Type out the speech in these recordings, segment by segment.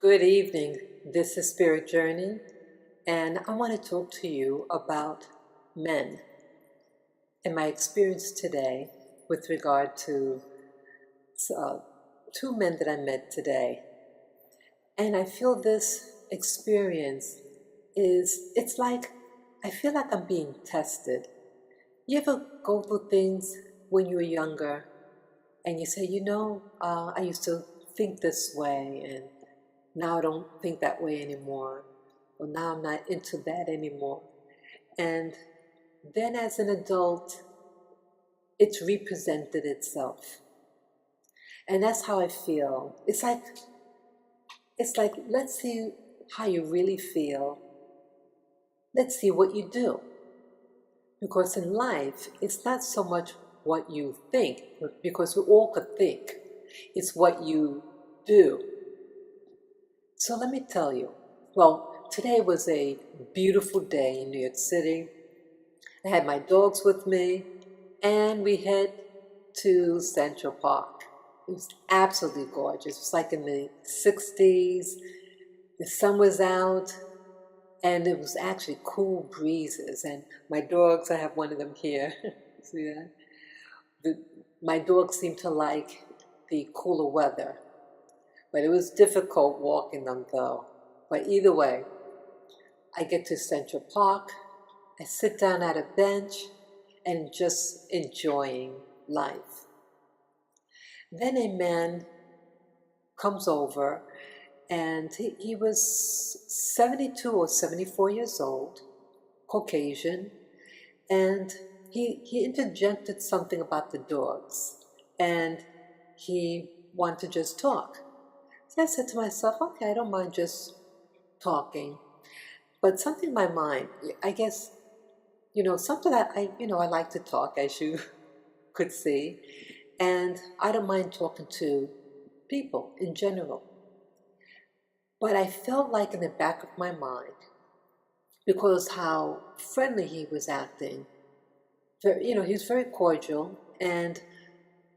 Good evening. This is Spirit Journey, and I want to talk to you about men and my experience today with regard to uh, two men that I met today. And I feel this experience it's like, I feel like I'm being tested. You ever go through things when you were younger and you say, I used to think this way, and now I don't think that way anymore, or now I'm not into that anymore. And then as an adult, it's represented itself. And that's how I feel. It's like, let's see how you really feel. Let's see what you do. Because in life, it's not so much what you think, because we all could think. It's what you do. So let me tell you, well, today was a beautiful day in New York City. I had my dogs with me, and we head to Central Park. It was absolutely gorgeous. It was like in the 60s. The sun was out, and it was actually cool breezes. And my dogs, I have one of them here. See that? My dogs seem to like the cooler weather. But it was difficult walking them though. But either way, I get to Central Park, I sit down at a bench and just enjoying life. Then a man comes over, and he was 72 or 74 years old, Caucasian, and he interjected something about the dogs, and he wanted to just talk. So I said to myself, okay, I don't mind just talking. But something in my mind, I guess, something that I like to talk, as you could see. And I don't mind talking to people in general. But I felt like in the back of my mind, because how friendly he was acting, he was very cordial. And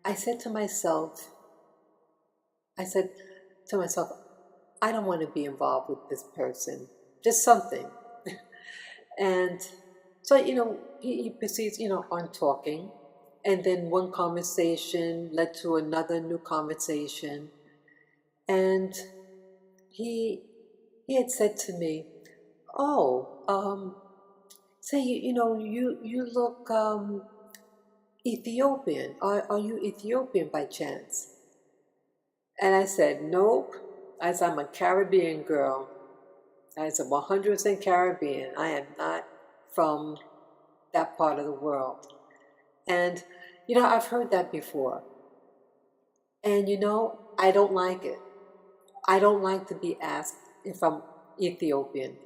I said to myself, I don't want to be involved with this person, just something. And so, he proceeds, on talking. And then one conversation led to another new conversation. And he had said to me, say, you look Ethiopian. Are you Ethiopian by chance? And I said, nope. As I'm a Caribbean girl. As I'm 100% Caribbean. I am not from that part of the world. And, I've heard that before. And, I don't like it. I don't like to be asked if I'm Ethiopian.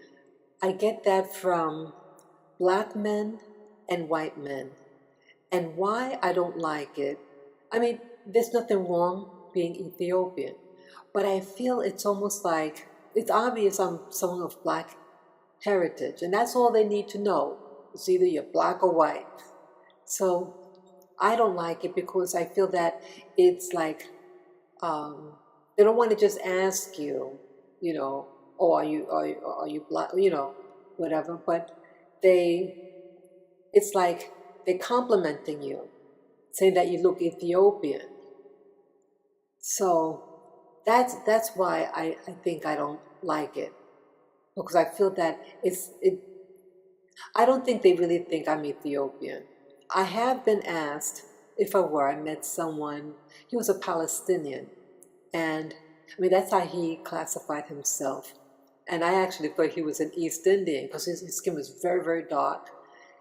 I get that from black men and white men. And why I don't like it, I mean, there's nothing wrong being Ethiopian, but I feel it's almost like, it's obvious I'm someone of black heritage, and that's all they need to know. It's either you're black or white. So I don't like it because I feel that it's like, they don't want to just ask you, oh, are you black, whatever, but it's like they're complimenting you, saying that you look Ethiopian. So that's why I think I don't like it, because I feel that I don't think they really think I'm Ethiopian. I have been asked if I met someone, he was a Palestinian, and I mean, that's how he classified himself. And I actually thought he was an East Indian, because his skin was very, very dark,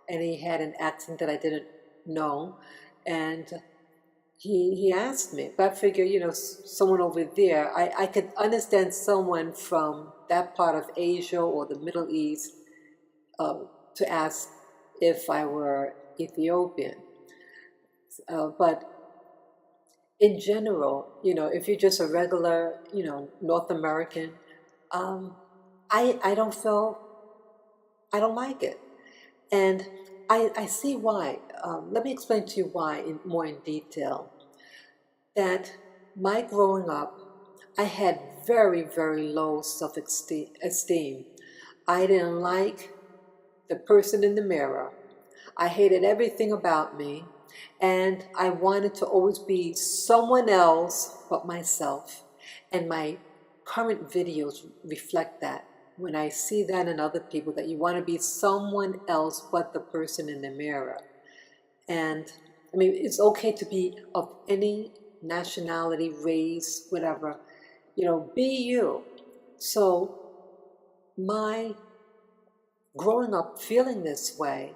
and he had an accent that I didn't know. And he asked me, but I figure, someone over there, I could understand someone from that part of Asia or the Middle East to ask if I were Ethiopian. But in general, if you're just a regular, North American, I don't like it. And I see why. Let me explain to you why more in detail. That my growing up, I had very, very low self-esteem. I didn't like the person in the mirror. I hated everything about me, and I wanted to always be someone else but myself. And my current videos reflect that. When I see that in other people, that you want to be someone else but the person in the mirror. And I mean, it's okay to be of any nationality, race, whatever. Be you. So my growing up feeling this way,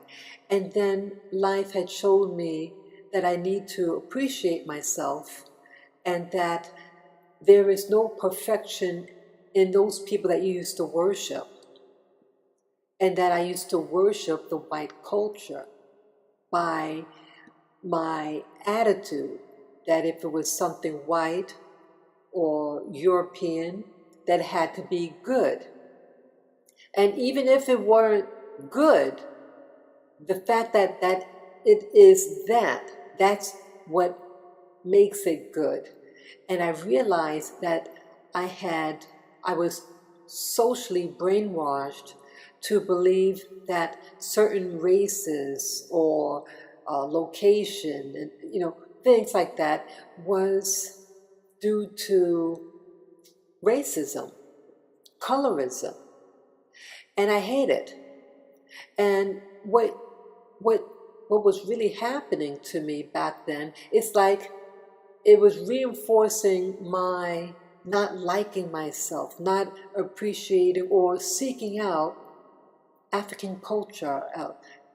and then life had showed me that I need to appreciate myself, and that there is no perfection in those people that you used to worship, and that I used to worship the white culture by my attitude, that if it was something white or European, that had to be good. And even if it weren't good, the fact that it is that's what makes it good. And I realized that I was socially brainwashed to believe that certain races or location and things like that was due to racism, colorism, and I hate it. And what was really happening to me back then, it's like it was reinforcing my not liking myself, not appreciating or seeking out African culture,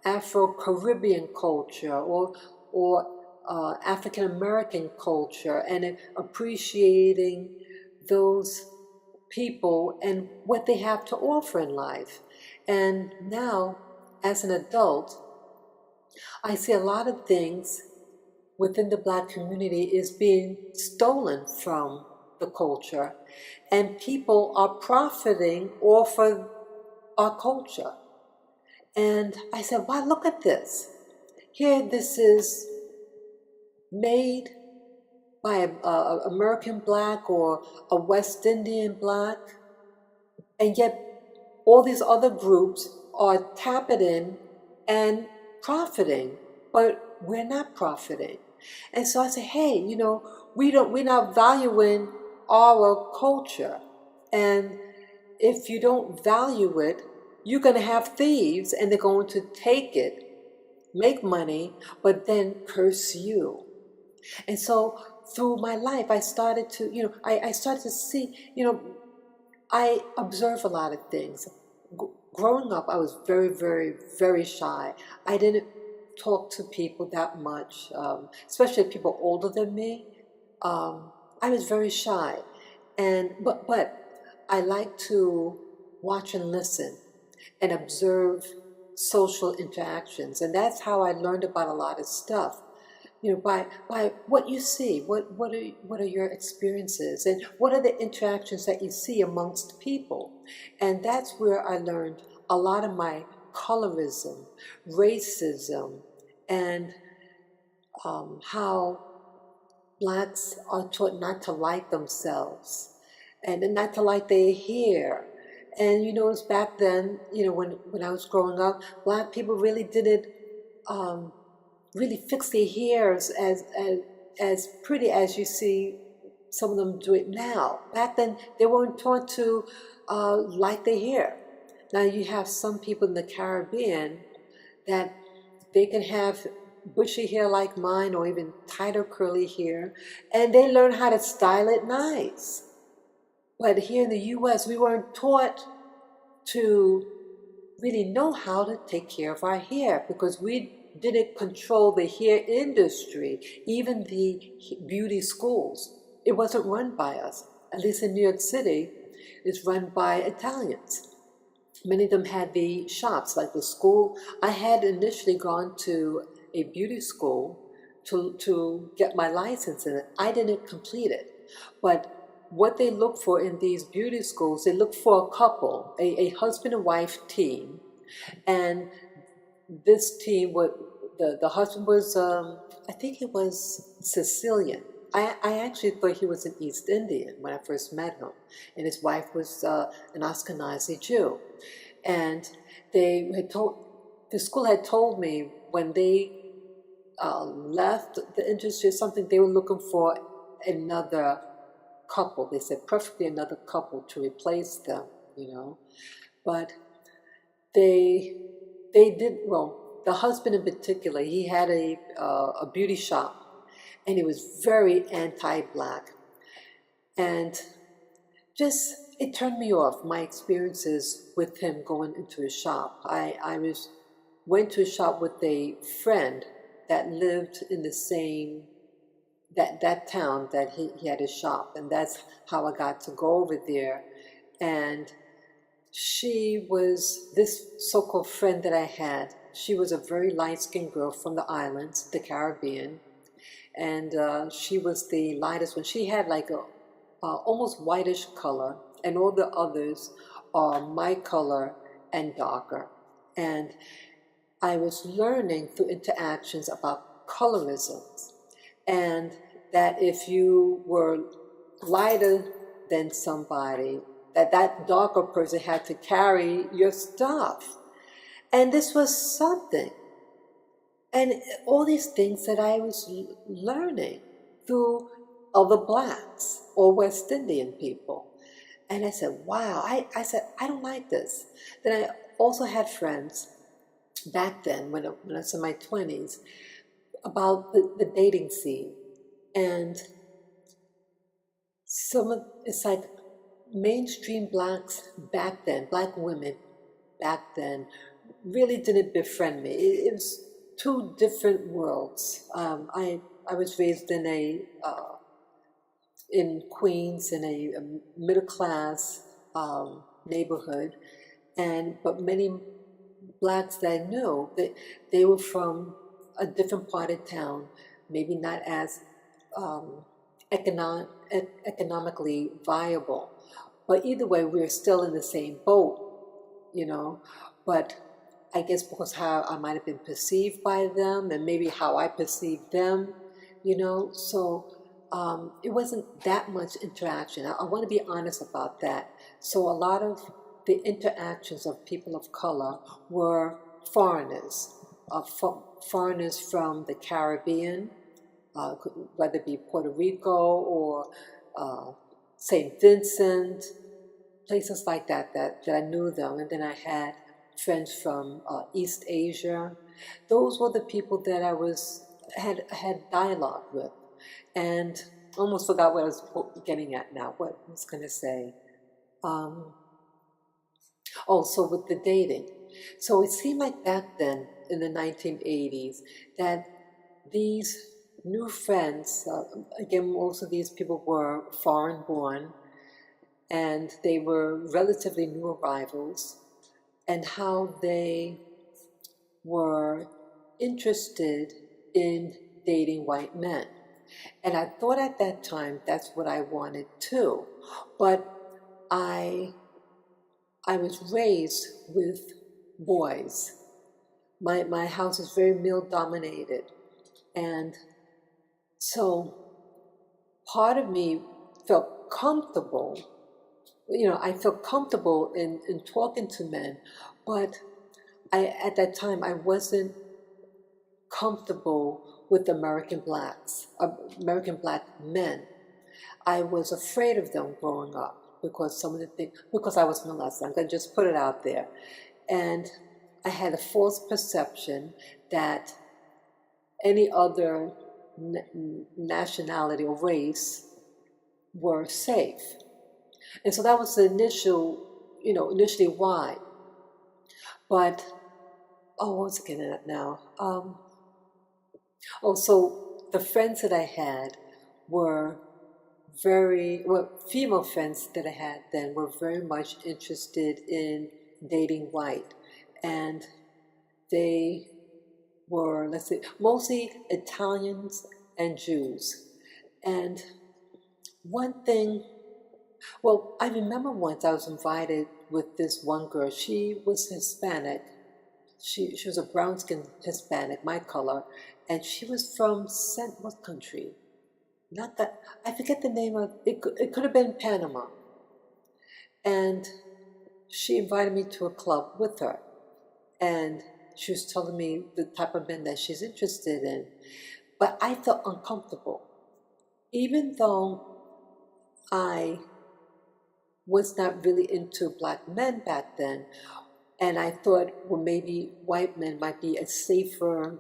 Afro-Caribbean culture, or African-American culture, and appreciating those people and what they have to offer in life. And now, as an adult, I see a lot of things within the Black community is being stolen from the culture, and people are profiting off of our culture. And I said, wow, look at this. Here, this is made by an American Black or a West Indian Black, and yet all these other groups are tapping in and profiting, but we're not profiting. And so I said, hey, we're not valuing our culture. And if you don't value it, you're going to have thieves, and they're going to take it, make money, but then curse you. And so through my life, I started to, I started to see, I observe a lot of things. Growing up, I was very, very, very shy. I didn't talk to people that much, especially people older than me. I was very shy, but I like to watch and listen and observe social interactions, and that's how I learned about a lot of stuff. By what you see, what are your experiences, and what are the interactions that you see amongst people, and that's where I learned a lot of my colorism, racism, and how Blacks are taught not to like themselves and not to like their hair. And you notice back then, when I was growing up, Black people really didn't really fix their hairs as pretty as you see some of them do it now. Back then, they weren't taught to like their hair. Now you have some people in the Caribbean that they can have bushy hair like mine, or even tighter curly hair, and they learn how to style it nice. But here in the U.S., we weren't taught to really know how to take care of our hair, because we didn't control the hair industry, even the beauty schools. It wasn't run by us. At least in New York City, it's run by Italians. Many of them had the shops, like the school. I had initially gone to a beauty school to get my license in it. I didn't complete it. But what they look for in these beauty schools, they look for a couple, a husband and wife team. And this team, the husband was, I think it was Sicilian, I actually thought he was an East Indian when I first met him, and his wife was an Ashkenazi Jew. And the school had told me when they left the industry or something, they were looking for another couple. They said preferably another couple to replace them, you know. But they did well. The husband in particular, he had a beauty shop, and he was very anti-black, and just it turned me off. My experiences with him going into his shop. I went to a shop with a friend that lived in the same that town that he had his shop, and that's how I got to go over there. And she was this so-called friend that I had. She was a very light-skinned girl from the islands, the Caribbean, and she was the lightest one. She had like a almost whitish color, and all the others are my color and darker. And I was learning through interactions about colorisms, and that if you were lighter than somebody, that darker person had to carry your stuff. And this was something. And all these things that I was learning through other blacks or West Indian people. And I said, wow, I said, I don't like this. Then I also had friends back then, when I was in my 20s, about the dating scene. And it's like mainstream blacks back then, black women back then, really didn't befriend me. It was two different worlds. I was raised in Queens in a middle class neighborhood, but many blacks that I knew, they were from a different part of town, maybe not as economically viable. But either way, we're still in the same boat, you know. But I guess because how I might have been perceived by them, and maybe how I perceived them, you know. So it wasn't that much interaction. I want to be honest about that. So a lot of the interactions of people of color were foreigners, foreigners from the Caribbean, whether it be Puerto Rico or St. Vincent, places like that I knew them. And then I had friends from East Asia. Those were the people that I had dialogue with. And almost forgot what I was getting at now, what I was going to say. Also with the dating. So it seemed like back then, in the 1980s, that these new friends, again, most of these people were foreign born, and they were relatively new arrivals, and how they were interested in dating white men. And I thought at that time that's what I wanted too. But I was raised with boys. My house is very male dominated. And so part of me felt comfortable. You know, I felt comfortable in talking to men, but at that time I wasn't comfortable with American black men. I was afraid of them growing up because some of the things, because I was molested. I'm going to just put it out there. And I had a false perception that any other nationality or race were safe. And so that was the initially why. But, what was I getting at now? So the friends that I had were female friends that I had then were very much interested in dating white. And they were, let's say, mostly Italians and Jews. And one thing, I remember once I was invited with this one girl. She was Hispanic. She was a brown-skinned Hispanic, my color, and she was from what country? not that, I forget the name of it. It could have been Panama. And she invited me to a club with her. And she was telling me the type of men that she's interested in. But I felt uncomfortable. Even though I was not really into black men back then, and I thought, well, maybe white men might be a safer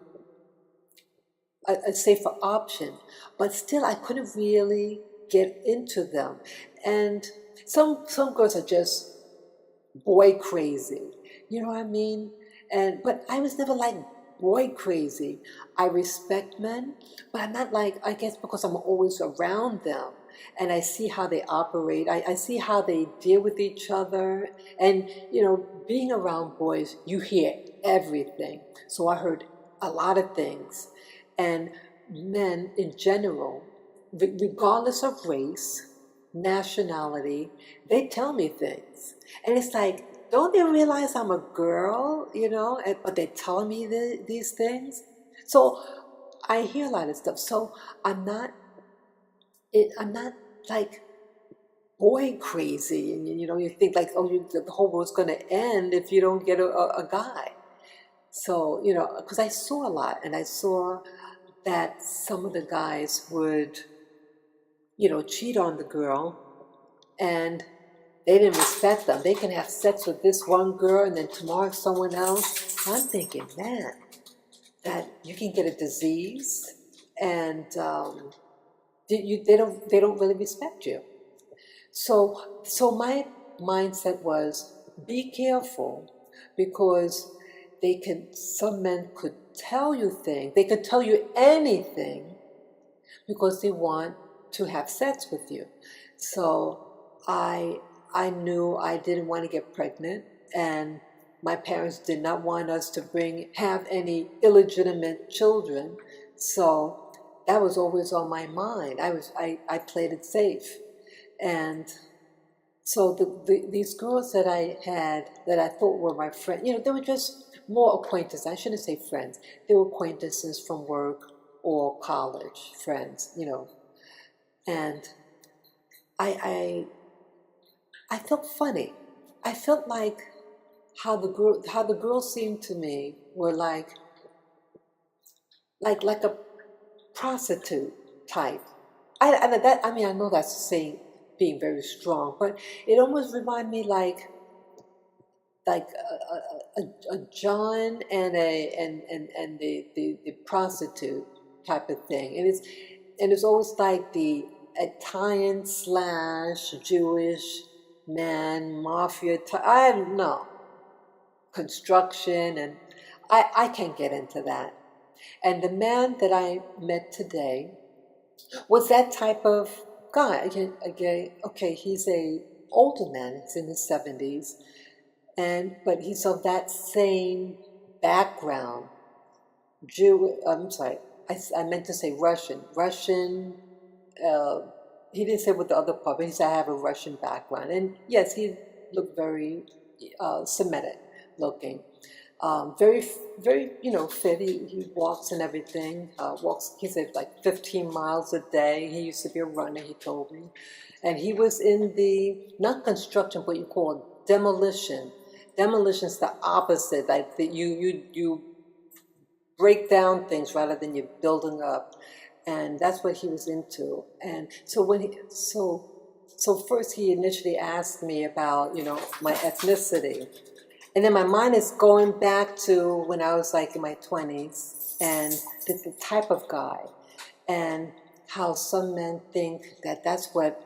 option, but still I couldn't really get into them. And some girls are just boy crazy, you know what I mean? But I was never like boy crazy. I respect men, but I'm not like, I guess because I'm always around them and I see how they operate. I see how they deal with each other. And, being around boys, you hear everything. So I heard a lot of things. And men in general, regardless of race, nationality, they tell me things. And it's like, don't they realize I'm a girl, but they're telling me these things? So I hear a lot of stuff. So I'm not like boy crazy. And, you think like, oh, the whole world's going to end if you don't get a guy. So, because I saw a lot, and I saw that some of the guys would, cheat on the girl, and they didn't respect them. They can have sex with this one girl and then tomorrow someone else. I'm thinking, man, that you can get a disease, and they don't really respect you. So my mindset was, be careful, because some men could tell you things. They could tell you anything because they want to have sex with you. So I knew I didn't want to get pregnant, and my parents did not want us to have any illegitimate children. So that was always on my mind. I played it safe. And so these girls that I had, that I thought were my friends, they were just more acquaintances. I shouldn't say friends. They were acquaintances from work or college friends, And I felt funny. I felt like how the girls seemed to me were like a prostitute type. I know that's saying, being very strong, but it almost reminded me like a John and the prostitute type of thing, and it's always like the Italian / Jewish man, mafia type. I don't know, construction, and I can't get into that. And the man that I met today was that type of guy. Again, okay, he's a older man. He's in his 70s, but he's of that same background. I'm sorry, I meant to say Russian. He didn't say what the other part, but he said I have a Russian background. And yes, he looked very Semitic looking. Very, very, fit. He walks and everything. He said like 15 miles a day. He used to be a runner, he told me. And he was in not construction, what you call demolition. Demolition is the opposite. Like that you break down things rather than you building up. And that's what he was into. And so so first he initially asked me about, my ethnicity. And then my mind is going back to when I was like in my 20s, and the type of guy, and how some men think that that's what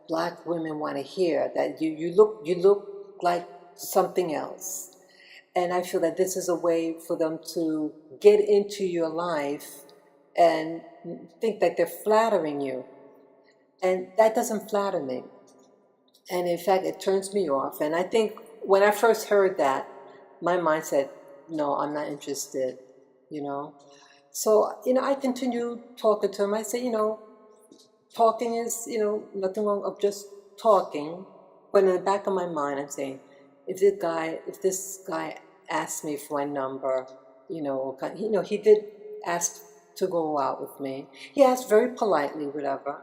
black women want to hear, that you look like something else. And I feel that this is a way for them to get into your life and think that they're flattering you. And that doesn't flatter me. And in fact, it turns me off. And I think when I first heard that, my mind said, no, I'm not interested, So, I continued talking to him. I said, talking is, nothing wrong of just talking. But in the back of my mind, I'm saying, if this guy asked me for my number, he did ask to go out with me. He asked very politely, whatever.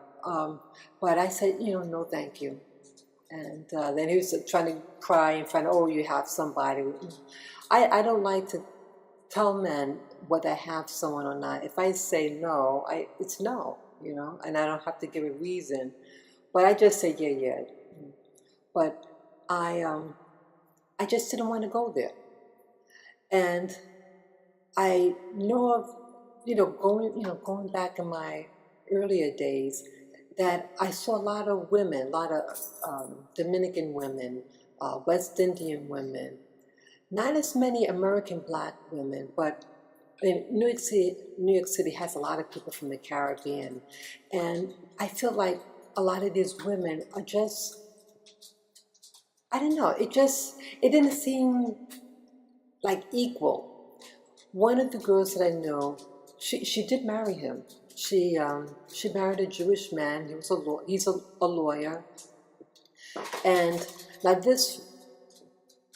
But I said, no, thank you. And then he was trying to cry in front of, oh, you have somebody. I don't like to tell men whether I have someone or not. If I say no, it's no, and I don't have to give a reason. But I just say, yeah. But I just didn't want to go there. And I know of, going back in my earlier days, that I saw a lot of women, a lot of Dominican women, West Indian women, not as many American black women, but in New York City has a lot of people from the Caribbean. And I feel like a lot of these women are just, I don't know, it didn't seem like equal. One of the girls that I know, she did marry him. She married a Jewish man. He's a lawyer. And now this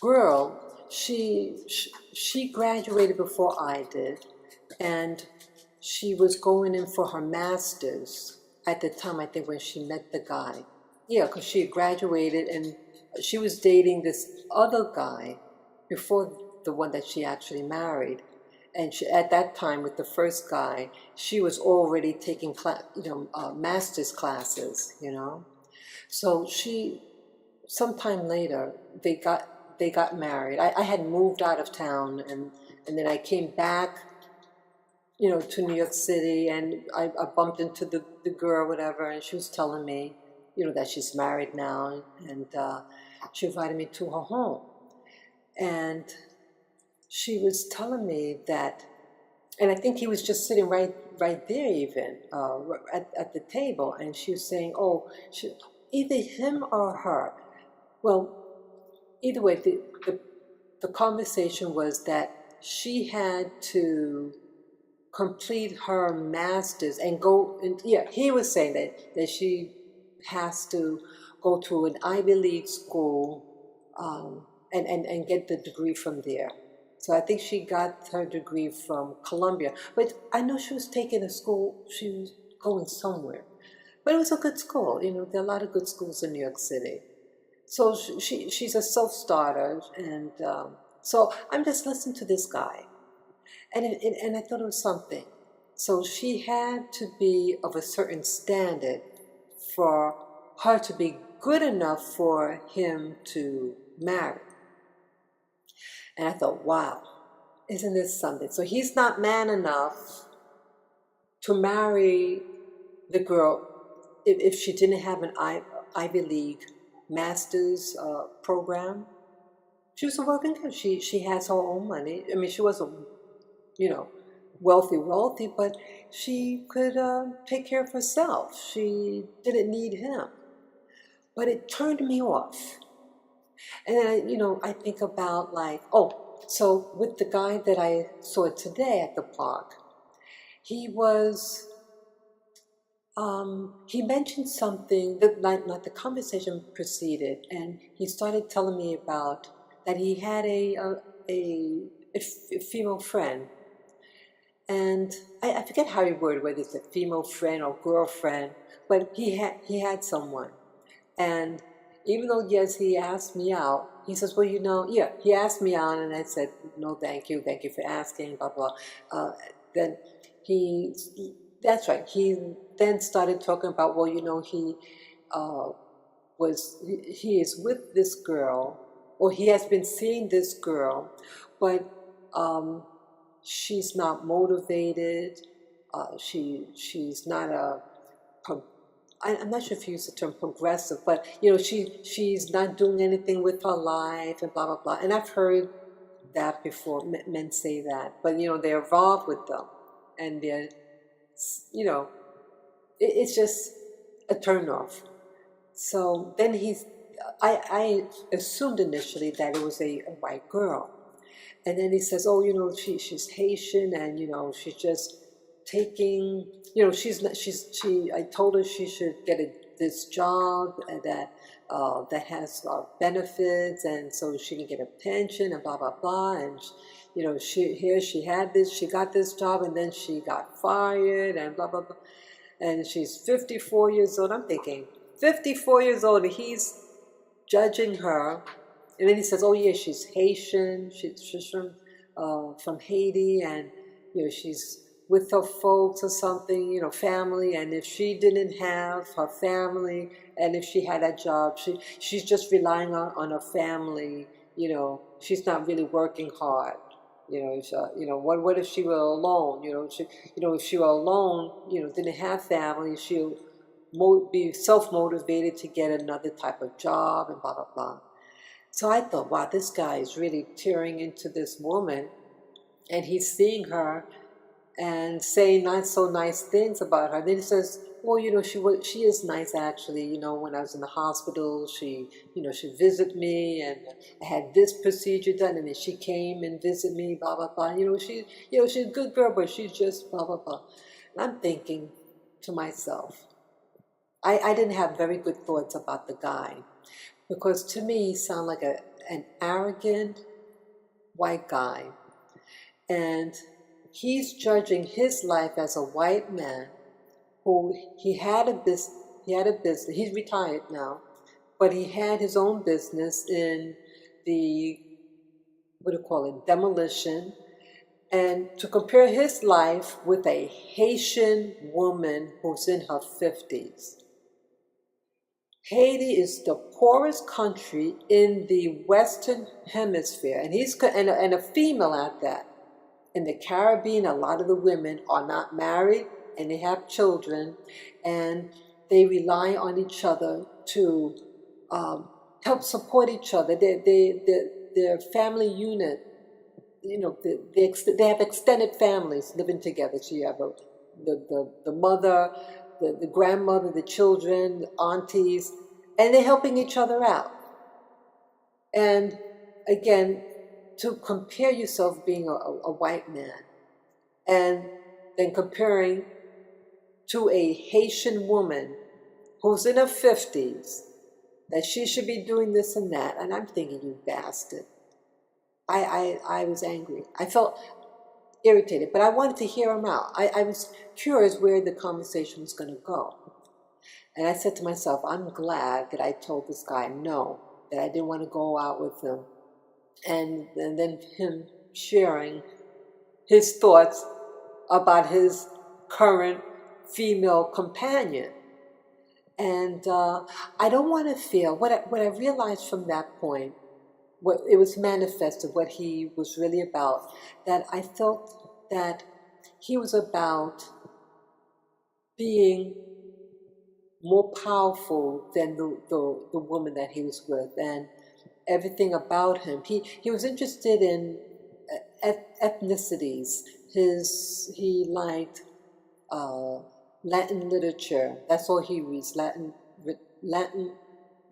girl, she graduated before I did, and she was going in for her master's at the time, I think, when she met the guy. Yeah, because she had graduated and she was dating this other guy before the one that she actually married. And at that time, with the first guy, she was already taking master's classes, So sometime later, they got married. I had moved out of town, and then I came back, to New York City, and I bumped into the girl, whatever, and she was telling me, that she's married now, and she invited me to her home. And she was telling me that, and I think he was just sitting right there even, at the table, and she was saying, oh, either him or her. Well, either way, the conversation was that she had to complete her master's and go, he was saying that she has to go to an Ivy League school and get the degree from there. So I think she got her degree from Columbia. But I know she was taking a school, she was going somewhere. But it was a good school. There are a lot of good schools in New York City. So she's a self-starter. And so I'm just listening to this guy. And I thought it was something. So she had to be of a certain standard for her to be good enough for him to marry. And I thought, wow, isn't this something? So he's not man enough to marry the girl if she didn't have an Ivy League master's program. She was a working girl. She has her own money. I mean, she wasn't, wealthy, but she could take care of herself. She didn't need him. But it turned me off. And then, I think about so with the guy that I saw today at the park, he mentioned something that the conversation proceeded, and he started telling me about that he had a female friend. And I forget how he worded, whether it's a female friend or girlfriend, but he had someone. And even though, yes, he asked me out, he says, well, he asked me out, and I said, no, thank you for asking, blah, blah. Then that's right, he then started talking about, well, he is with this girl, or he has been seeing this girl, but she's not motivated, she's not I'm not sure if you use the term progressive, but she's not doing anything with her life and blah blah blah. And I've heard that before. Men say that, but they're involved with them, and they're it's just a turnoff. So then I assumed initially that it was a white girl, and then he says, oh, she's Haitian, and she's just taking, I told her she should get the this job that has benefits, and so she can get a pension and blah blah blah. And she had this, she got this job, and then she got fired and blah blah blah. And she's 54 years old. I'm thinking, 54 years old, and he's judging her. And then he says, oh yeah, she's Haitian, she's from Haiti, and she's with her folks or something, family, and if she didn't have her family, and if she had a job, she's just relying on her family, she's not really working hard. What if she were alone? If she were alone, didn't have family, she'll be self-motivated to get another type of job and blah, blah, blah. So I thought, wow, this guy is really tearing into this woman, and he's seeing her and saying not so nice things about her. Then he says, well, she is nice actually. When I was in the hospital, she visited me, and I had this procedure done, and then she came and visited me, blah blah blah. She's a good girl, but she's just blah blah blah. And I'm thinking to myself, I didn't have very good thoughts about the guy, because to me he sounded like an arrogant white guy, and he's judging his life as a white man who he had a business. He's retired now, but he had his own business in the, demolition. And to compare his life with a Haitian woman who's in her 50s. Haiti is the poorest country in the Western Hemisphere, and and a female at that. In the Caribbean, a lot of the women are not married, and they have children, and they rely on each other to help support each other. Their family unit, they have extended families living together. So you have the mother, the grandmother, the children, the aunties, and they're helping each other out. And again, to compare yourself being a white man, and then comparing to a Haitian woman who's in her 50s, that she should be doing this and that. And I'm thinking, you bastard. I was angry. I felt irritated, but I wanted to hear him out. I was curious where the conversation was going to go. And I said to myself, I'm glad that I told this guy no, that I didn't want to go out with him. And then him sharing his thoughts about his current female companion. And I don't want to feel, what I realized from that point, what it was manifested, what he was really about, that I felt that he was about being more powerful than the woman that he was with, and everything about him. He was interested in ethnicities. He liked Latin literature. That's all he reads, Latin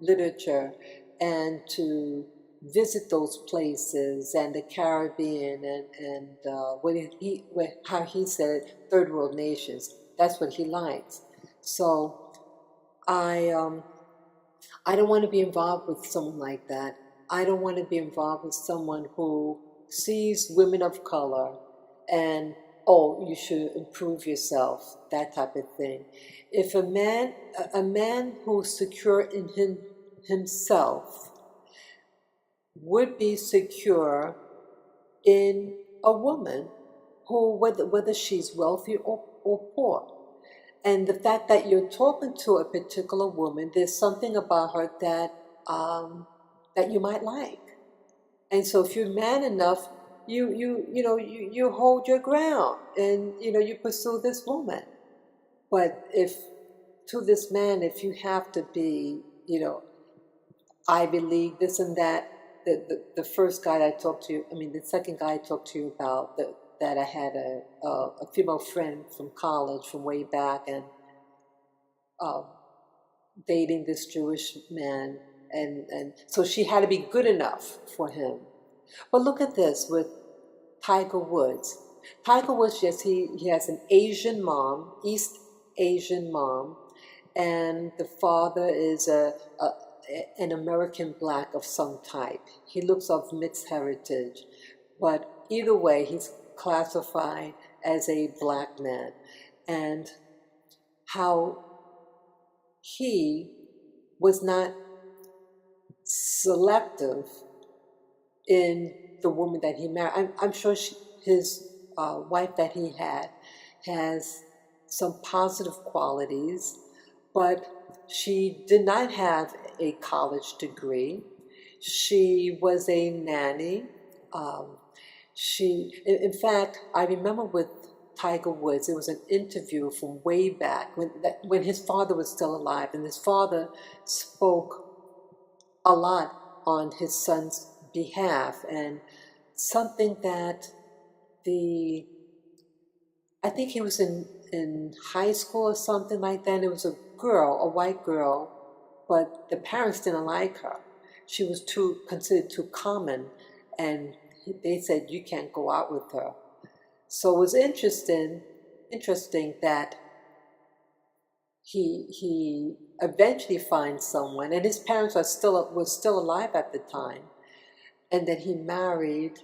literature, and to visit those places, and the Caribbean, and how he said third world nations. That's what he likes. So I don't want to be involved with someone like that. I don't want to be involved with someone who sees women of color and, oh, you should improve yourself, that type of thing. If a man who's secure in himself would be secure in a woman who, whether she's wealthy or poor. And the fact that you're talking to a particular woman, there's something about her that you might like. And so if you're man enough, you hold your ground, and you pursue this woman. But if to this man, if you have to be, Ivy League, this and that, the first guy I talked to, the second guy I talked to you about, that I had a female friend from college from way back, and dating this Jewish man, and so she had to be good enough for him. But look at this with Tiger Woods. Tiger Woods, yes, he has an Asian mom, East Asian mom, and the father is an American black of some type. He looks of mixed heritage, but either way, he's classified as a black man, and how he was not selective in the woman that he married. I'm sure his wife that he had has some positive qualities, but she did not have a college degree. She was a nanny. In fact, I remember with Tiger Woods, it was an interview from way back when his father was still alive, and his father spoke a lot on his son's behalf, and something that I think he was in high school or something like that. It was a girl, a white girl, but the parents didn't like her. She was considered too common, and they said you can't go out with her. So it was interesting that he eventually finds someone, and his parents were still alive at the time, and that he married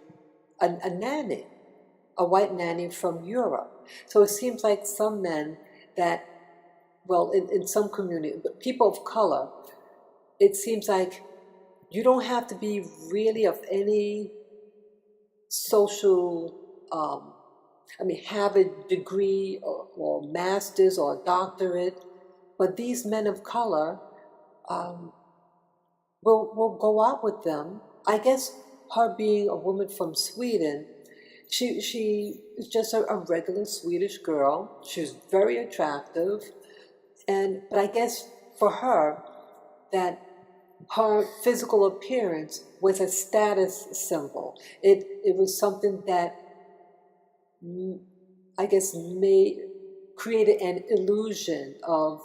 a nanny, a white nanny from Europe. So it seems like some men that, well, in some community, people of color, it seems like you don't have to be really of any social, have a degree or master's or a doctorate, but these men of color will go out with them. I guess her being a woman from Sweden, she is just a regular Swedish girl. She's very attractive, but I guess for her that her physical appearance was a status symbol. It was something that I guess created an illusion of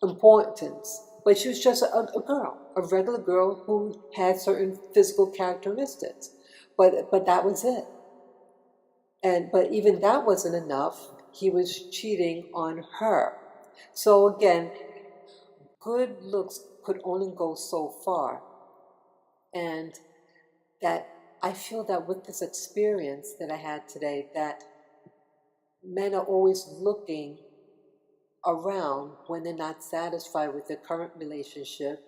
importance. But she was just a girl, a regular girl who had certain physical characteristics. But that was it. But even that wasn't enough. He was cheating on her. So again, good looks could only go so far. And that I feel that with this experience that I had today, that men are always looking around when they're not satisfied with their current relationship,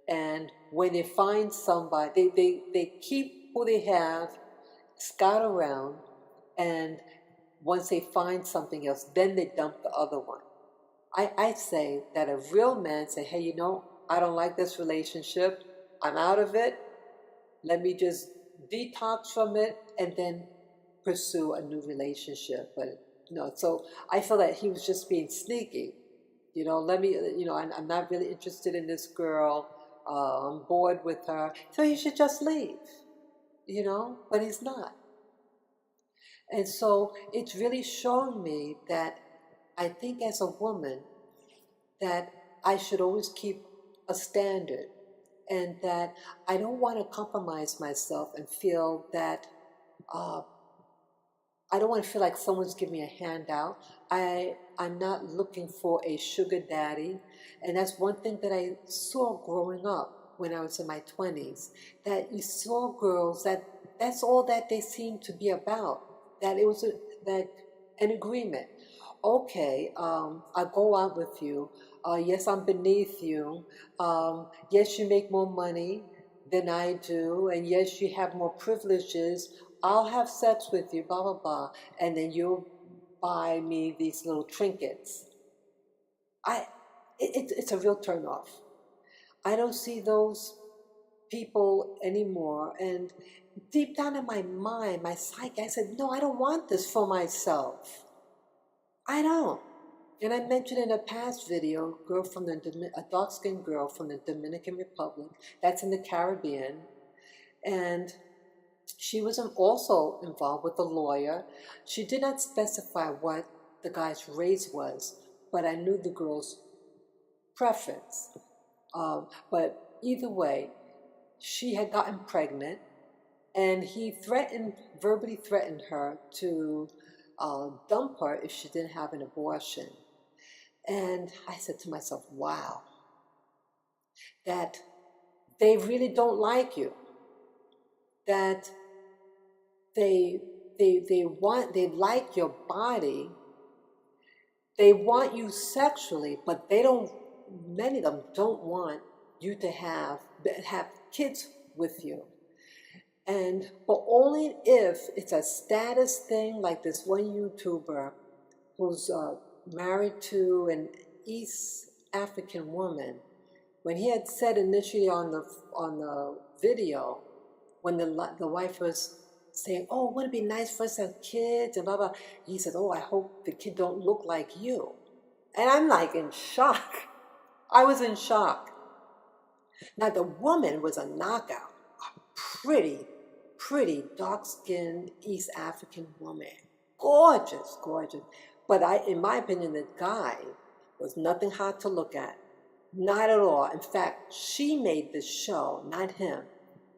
and when they find somebody, they keep who they have, scout around, and once they find something else, then they dump the other one. I say that a real man say, hey, I don't like this relationship, I'm out of it, let me just detox from it and then pursue a new relationship. But so I feel that he was just being sneaky. I'm not really interested in this girl. I'm bored with her. So he should just leave, but he's not. And so it's really shown me that I think as a woman that I should always keep a standard, and that I don't want to compromise myself and feel that I don't want to feel like someone's giving me a handout. I'm not looking for a sugar daddy. And that's one thing that I saw growing up when I was in my 20s, that you saw girls that's all that they seemed to be about, that it was an agreement. Okay, I'll go out with you. Yes, I'm beneath you. Yes, you make more money than I do. And yes, you have more privileges. I'll have sex with you, blah, blah, blah. And then you'll buy me these little trinkets. It's a real turnoff. I don't see those people anymore. And deep down in my mind, my psyche, I said, no, I don't want this for myself. I don't. And I mentioned in a past video, a dark-skinned girl from the Dominican Republic, that's in the Caribbean, and she was also involved with a lawyer. She did not specify what the guy's race was, but I knew the girl's preference. But either way, she had gotten pregnant, and he verbally threatened her to dump her if she didn't have an abortion. And I said to myself, wow, that they really don't like you, that they like your body, they want you sexually, but many of them don't want you to have kids with you. But only if it's a status thing, like this one YouTuber who's married to an East African woman. When he had said initially on the video, when the wife was saying, "Oh, wouldn't it be nice for us to have kids?" and blah blah, he said, "Oh, I hope the kid don't look like you." And I'm like in shock. I was in shock. Now the woman was a knockout, a pretty dark-skinned East African woman, gorgeous. But in my opinion, the guy was nothing hot to look at. Not at all. In fact, she made this show, not him.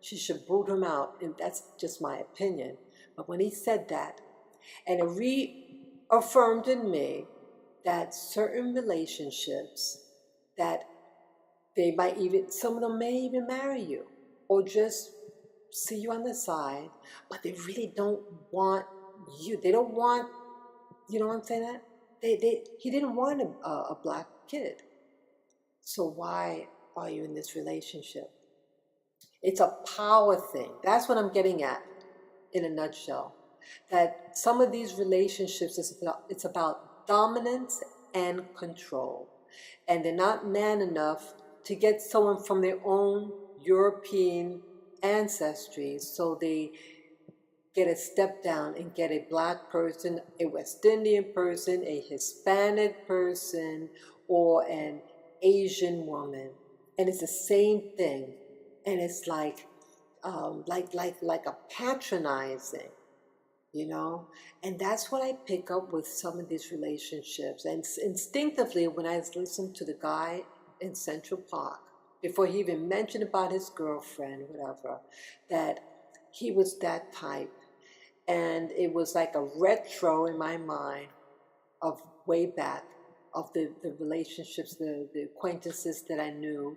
She should boot him out, and that's just my opinion. But when he said that, and it reaffirmed in me that certain relationships, that some of them may even marry you, or just see you on the side, but they really don't want you. They don't want, you know what I'm saying? He didn't want a black kid. So why are you in this relationship? It's a power thing. That's what I'm getting at in a nutshell. That some of these relationships, it's about dominance and control. And they're not man enough to get someone from their own European ancestry, so they get a step down and get a black person, a West Indian person, a Hispanic person, or an Asian woman. And it's the same thing. And it's like a patronizing, you know? And that's what I pick up with some of these relationships. And instinctively, when I listened to the guy in Central Park, before he even mentioned about his girlfriend, whatever, that he was that type. And it was like a retro in my mind of way back, of the relationships, the acquaintances that I knew,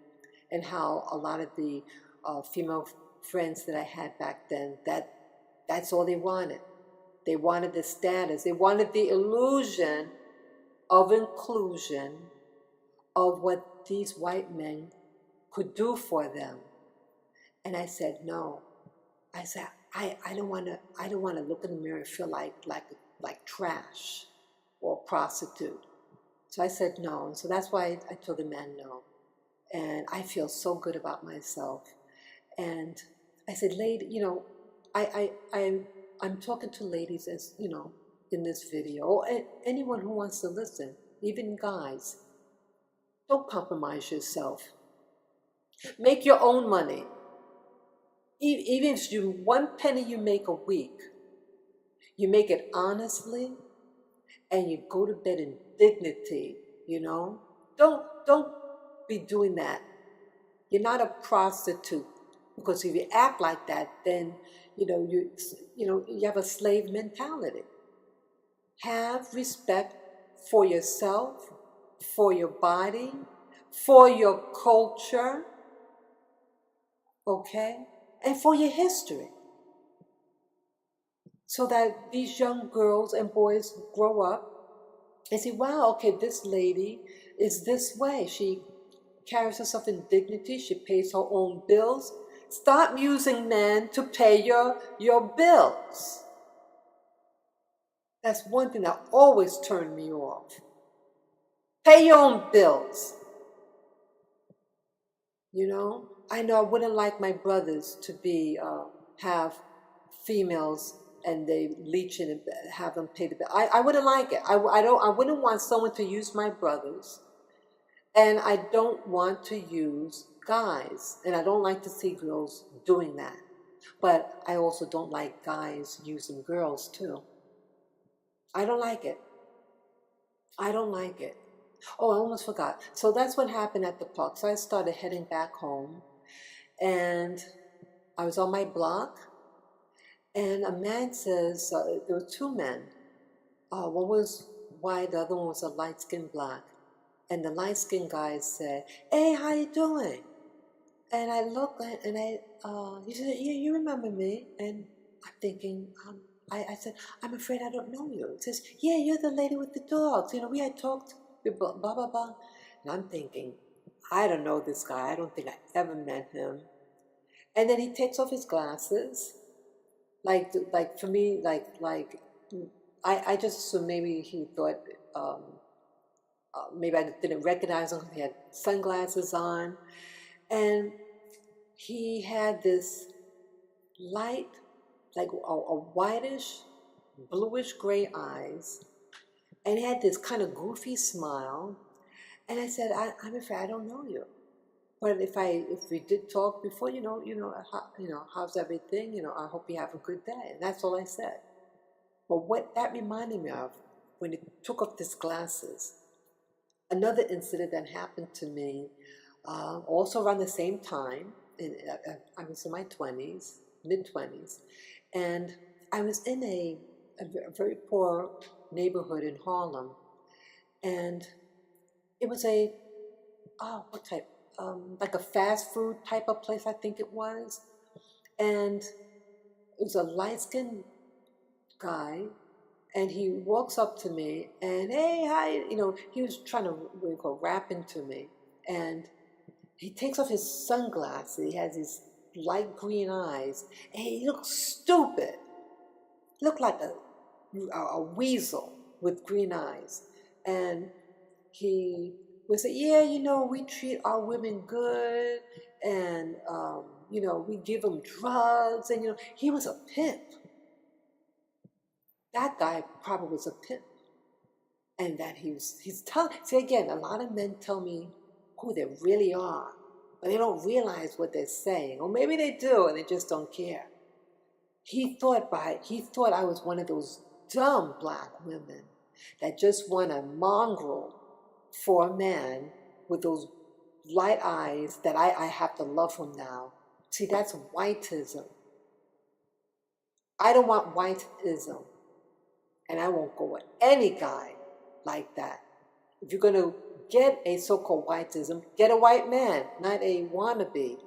and how a lot of the female friends that I had back then, that's all they wanted. They wanted the status. They wanted the illusion of inclusion of what these white men could do for them. And I said, no. I said, I don't want to look in the mirror and feel like trash or prostitute. So I said no. And so that's why I told the man no. And I feel so good about myself. And I said, lady, you know, I'm talking to ladies, as you know, in this video, or anyone who wants to listen, even guys. Don't compromise yourself. Make your own money. Even if one penny you make a week, you make it honestly, and you go to bed in dignity. You know, don't be doing that. You're not a prostitute, because if you act like that, then you have a slave mentality. Have respect for yourself, for your body, for your culture, okay, and for your history, so that these young girls and boys grow up and say, wow, okay, this lady is this way. She carries herself in dignity. She pays her own bills. Stop using men to pay your bills. That's one thing that always turned me off. Pay your own bills. You know, I know I wouldn't like my brothers to have females and they leech in and have them pay the bill. I wouldn't like it. I wouldn't want someone to use my brothers, and I don't want to use guys, and I don't like to see girls doing that. But I also don't like guys using girls too. I don't like it. I don't like it. Oh, I almost forgot. So that's what happened at the park. So I started heading back home, and I was on my block, and a man says, there were two men. One was white, the other one was a light-skinned black. And the light-skinned guy said, "Hey, how you doing?" And I looked and he said, "Yeah, you remember me?" And I'm thinking, I said, "I'm afraid I don't know you." He says, "Yeah, you're the lady with the dogs. We had talked, blah, blah, blah." And I'm thinking, I don't know this guy. I don't think I ever met him. And then he takes off his glasses. Like for me, I just assumed maybe he thought, maybe I didn't recognize him because he had sunglasses on. And he had this light, like a whitish, bluish gray eyes, and he had this kind of goofy smile. And I said, I'm afraid I don't know you. But if we did talk before, how's everything? I hope you have a good day. And that's all I said. But what that reminded me of, when he took off his glasses, another incident that happened to me, also around the same time. I was in my 20s, mid-20s, and I was in a very poor neighborhood in Harlem, and it was what type? Like a fast food type of place, I think it was, and it was a light-skinned guy, and he walks up to me, and hey, hi, he was trying to, what you call, rap into me, and he takes off his sunglasses. He has these light green eyes, and he looks stupid. He looked like a weasel with green eyes. And he would say, "Yeah, we treat our women good, and we give them drugs." And he was a pimp. That guy probably was a pimp, and that he's telling. See, again, a lot of men tell me who they really are, but they don't realize what they're saying. Or maybe they do, and they just don't care. He thought I was one of those dumb black women that just want a mongrel for a man with those light eyes that I have to love him now. See, that's whiteism. I don't want whiteism, and I won't go with any guy like that. If you're going to get a so-called whiteism, get a white man, not a wannabe.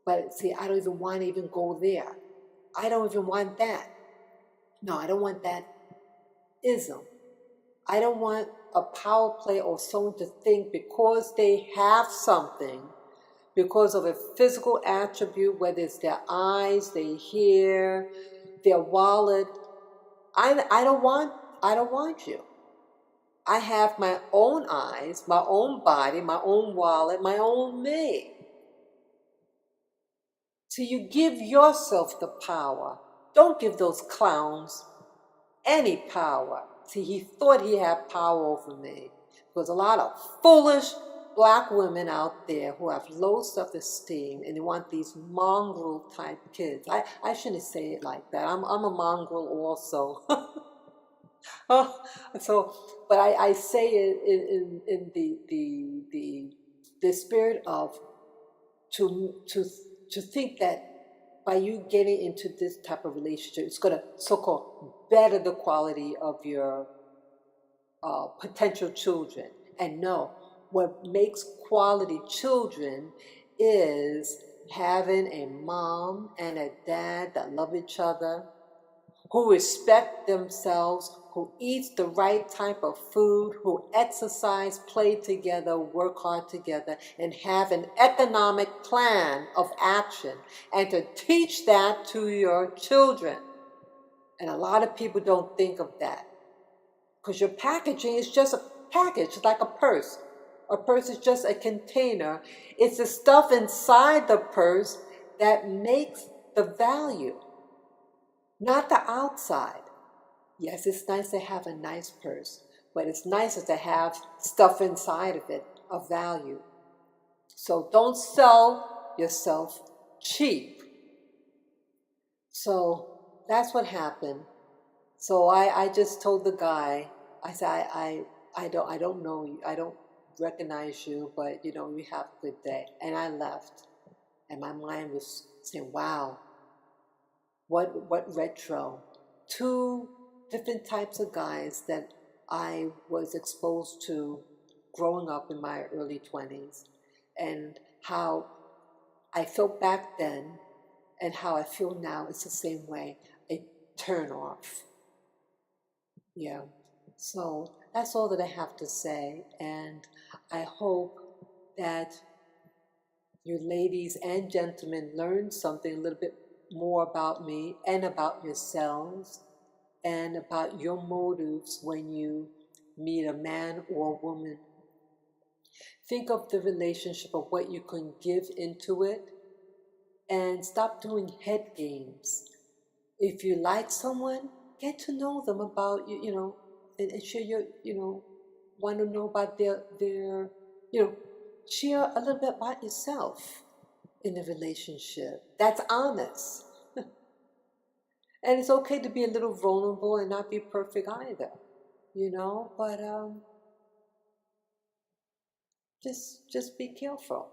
But see, I don't even want to even go there. I don't even want that. No, I don't want that ism. I don't want a power play or someone to think because they have something, because of a physical attribute, whether it's their eyes, their hair, their wallet. I don't want you. I have my own eyes, my own body, my own wallet, my own me. So you give yourself the power. Don't give those clowns any power. See, he thought he had power over me. There's a lot of foolish black women out there who have low self-esteem, and they want these mongrel type kids. I shouldn't say it like that. I'm a mongrel also. But I say it in the spirit of to think that by you getting into this type of relationship, it's going to so-called better the quality of your potential children. And no, what makes quality children is having a mom and a dad that love each other, who respect themselves, who eats the right type of food, who exercise, play together, work hard together, and have an economic plan of action, and to teach that to your children. And a lot of people don't think of that, because your packaging is just a package, like a purse. A purse is just a container. It's the stuff inside the purse that makes the value, not the outside. Yes, it's nice to have a nice purse, but it's nicer to have stuff inside of it of value. So don't sell yourself cheap. So that's what happened. So I just told the guy, I said, I don't know you, I don't recognize you, but you have a good day. And I left. And my mind was saying, wow, what retro. Two different types of guys that I was exposed to growing up in my early 20s, and how I felt back then and how I feel now is the same way. A turn off. Yeah. So that's all that I have to say, and I hope that you ladies and gentlemen learn something a little bit more about me and about yourselves and about your motives when you meet a man or a woman. Think of the relationship of what you can give into it and stop doing head games. If you like someone, get to know them about you, and share your, want to know about their, share a little bit about yourself in the relationship. That's honest. And it's okay to be a little vulnerable and not be perfect either, but just be careful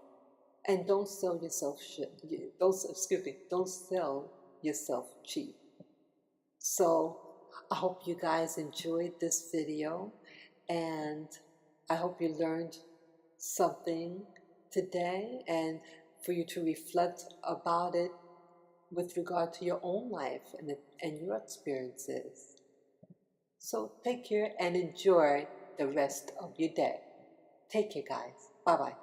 and don't sell yourself shit. Don't sell yourself cheap. So I hope you guys enjoyed this video, and I hope you learned something today, and for you to reflect about it with regard to your own life and your experiences. So take care and enjoy the rest of your day. Take care, guys. Bye-bye.